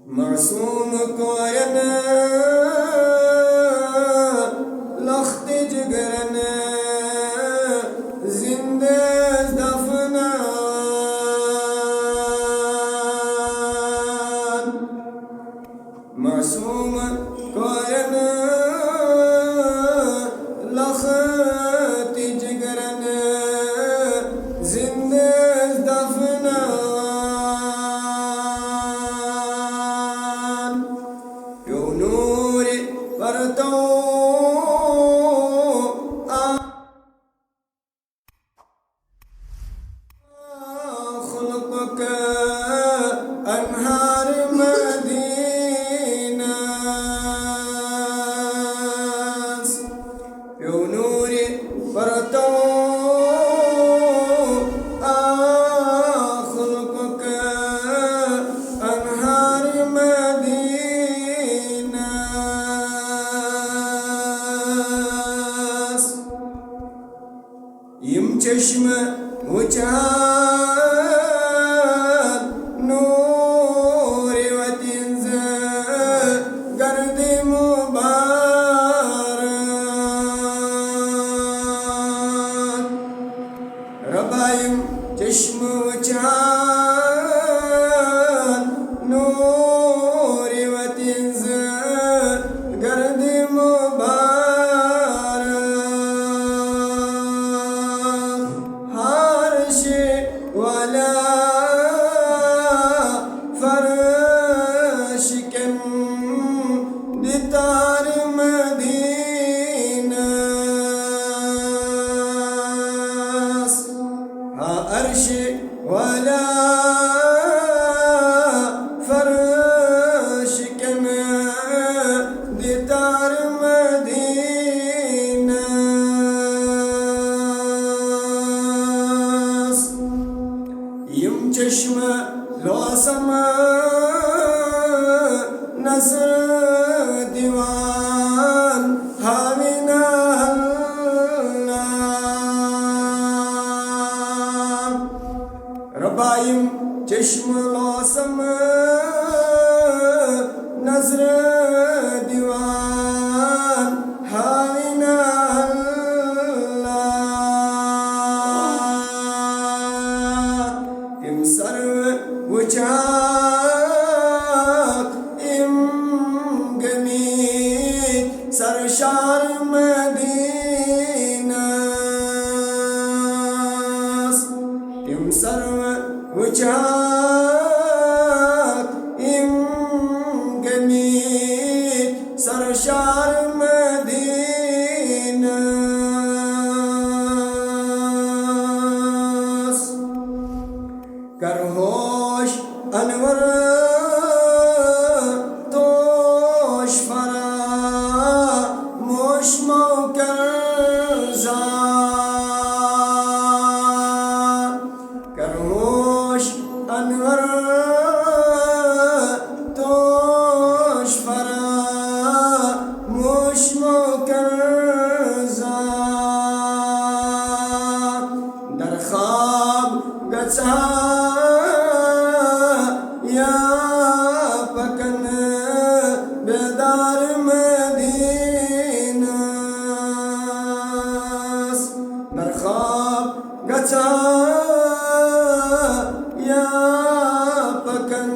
मासूम कोयन लख्त जिगरन जिंदे दफनान मासूम कोयन लख्त जिगरन जिंदे दफनान यो नूर परतो खुल्क अनहार मदीना यो नूर परतो खुल्क अनहार मदीना यम चश्म वचान नूर वतिंज गर्द मुबारक रबायम चश्म वचान नूर वतिंज गर्द वाला फर्श कन दितार मदीना अर्श वाला फर्श कन दितार मदीना यम चश्म लोसम नजर दीवान हामिना रबाइम चश्म लोसम नजर दीवान हामिना सर्व वचाक इम गमीत सरशार मदीना इम सर्व वचाक इम गमीत सरशार मदीना कर होश अनवर तोश फरा मोश मौकर कर होश अनवर तोश फरा मोश मौकर दर ख्वाब गचा या पकन बेदार मदीना दर ख्वाब गचा या पकन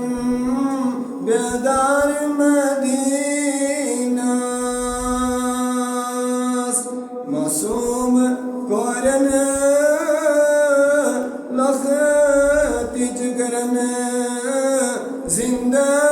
बेदार मदीना मासूम कोरन लख्त जिगरन जिंदा